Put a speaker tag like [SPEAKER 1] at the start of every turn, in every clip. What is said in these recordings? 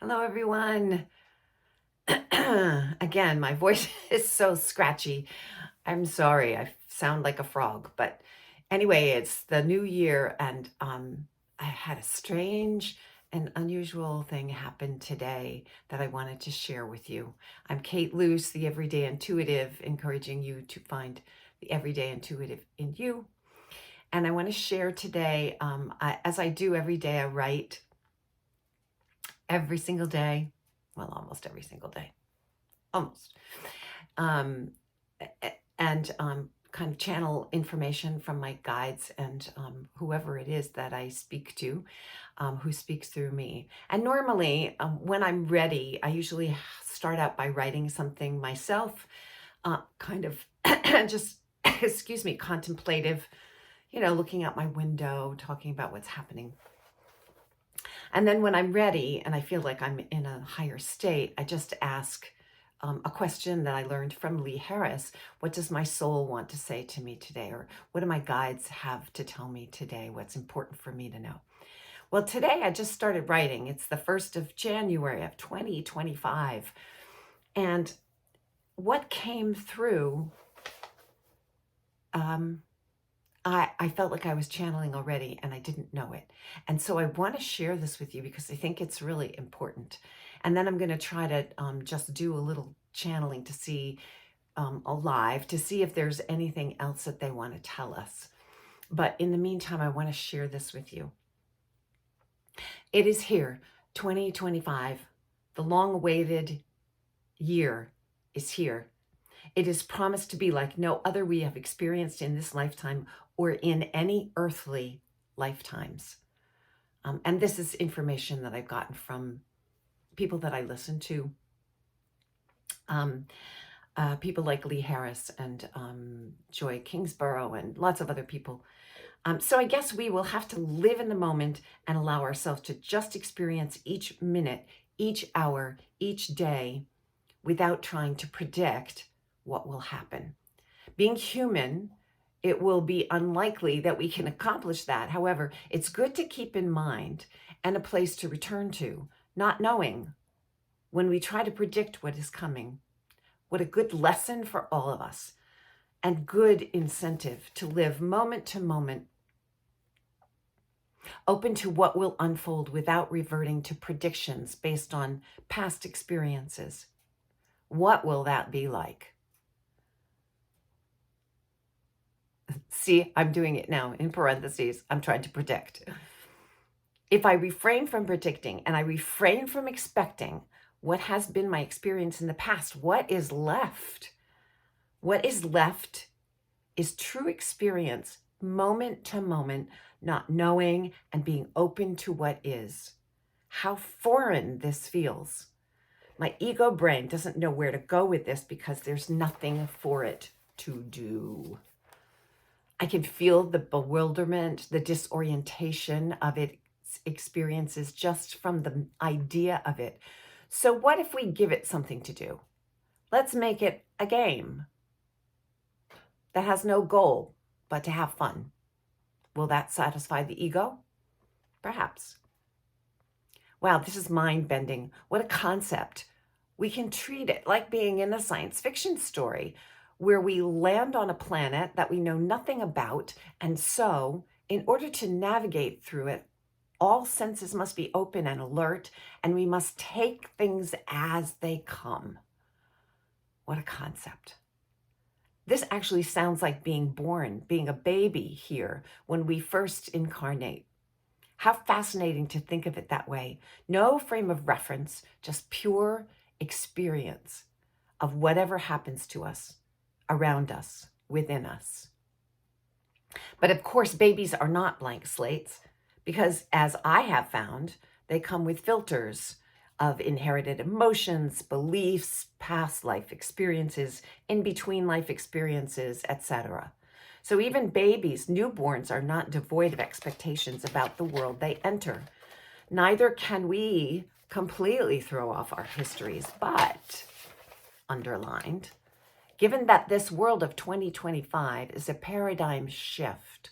[SPEAKER 1] Hello, everyone. Again, my voice is so scratchy. I'm sorry. I sound like a frog. But anyway, it's the new year, and I had a strange and unusual thing happen today that I wanted to share with you. I'm Kate Luce, the Everyday Intuitive, encouraging you to find the Everyday Intuitive in you. And I want to share today, as I do every day, I write every single day. Well, almost every single day. Almost. Um, and kind of channel information from my guides and whoever it is that I speak to, who speaks through me. And normally, when I'm ready, I usually start out by writing something myself, kind of just, excuse me, contemplative, looking out my window, talking about what's happening. And then when I'm ready and I feel like I'm in a higher state, I just ask a question that I learned from Lee Harris. What does my soul want to say to me today? Or what do my guides have to tell me today? What's important for me to know? Well, today I just started writing. It's the 1st of January of 2025. And what came through, I felt like I was channeling already and I didn't know it. And so I want to share this with you because I think it's really important. And then I'm going to try to just do a little channeling to see alive, to see if there's anything else that they want to tell us. But in the meantime, I want to share this with you. It is here, 2025. The long-awaited year is here. It is promised to be like no other we have experienced in this lifetime or in any earthly lifetimes. And this is information that I've gotten from people that I listen to, people like Lee Harris and Joy Kingsborough and lots of other people. So I guess we will have to live in the moment and allow ourselves to just experience each minute, each hour, each day without trying to predict what will happen. Being human, it will be unlikely that we can accomplish that. However, it's good to keep in mind and a place to return to, not knowing when we try to predict what is coming. What a good lesson for all of us and good incentive to live moment to moment, open to what will unfold without reverting to predictions based on past experiences. What will that be like? See, I'm doing it now in parentheses. I'm trying to predict. If I refrain from predicting and I refrain from expecting what has been my experience in the past, what is left? What is left is true experience, moment to moment, not knowing and being open to what is. How foreign this feels. My ego brain doesn't know where to go with this because there's nothing for it to do. I can feel the bewilderment, the disorientation of its experiences just from the idea of it. So what if we give it something to do? Let's make it a game that has no goal but to have fun. Will that satisfy the ego? Perhaps. Wow, this is mind-bending. What a concept. We can treat it like being in a science fiction story where we land on a planet that we know nothing about. And so, in order to navigate through it, all senses must be open and alert, and we must take things as they come. What a concept. This actually sounds like being born, being a baby here when we first incarnate. How fascinating to think of it that way. No frame of reference, just pure experience of whatever happens to us, around us, within us. But of course, babies are not blank slates because, as I have found, they come with filters of inherited emotions, beliefs, past life experiences, in-between life experiences, etc. So even babies, newborns, are not devoid of expectations about the world they enter. Neither can we completely throw off our histories, but, underlined, given that this world of 2025 is a paradigm shift,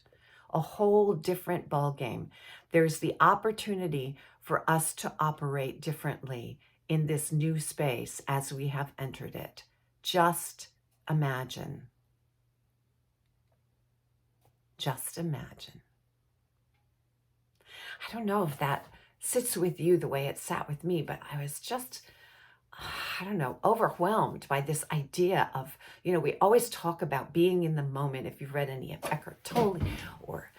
[SPEAKER 1] a whole different ballgame, there's the opportunity for us to operate differently in this new space as we have entered it. Just imagine. Just imagine. I don't know if that sits with you the way it sat with me, but I was just, I don't know, overwhelmed by this idea of, we always talk about being in the moment. If you've read any of Eckhart Tolle or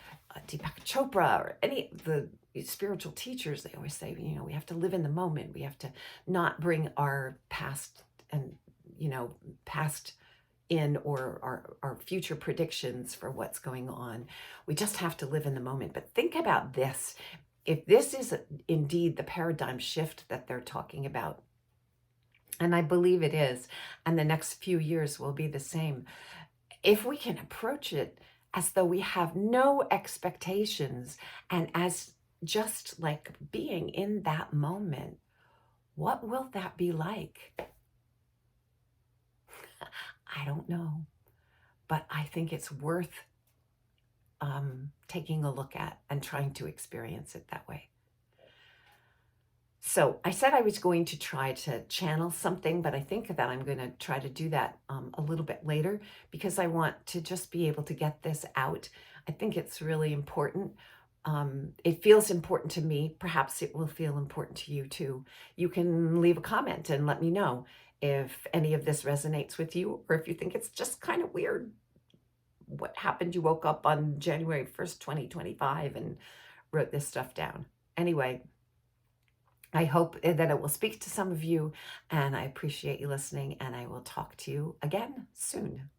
[SPEAKER 1] Deepak Chopra or any of the spiritual teachers, they always say, we have to live in the moment. We have to not bring our past and, past in or our future predictions for what's going on. We just have to live in the moment. But think about this. If this is indeed the paradigm shift that they're talking about, and I believe it is, and the next few years will be the same, if we can approach it as though we have no expectations and as just like being in that moment, what will that be like? I don't know, but I think it's worth taking a look at and trying to experience it that way. So I said I was going to try to channel something, but I think that I'm going to try to do that a little bit later because I want to just be able to get this out. I think it's really important. It feels important to me. Perhaps it will feel important to you too. You can leave a comment and let me know if any of this resonates with you or if you think it's just kind of weird. What happened? You woke up on January 1st, 2025 and wrote this stuff down. Anyway, I hope that it will speak to some of you, and I appreciate you listening, and I will talk to you again soon.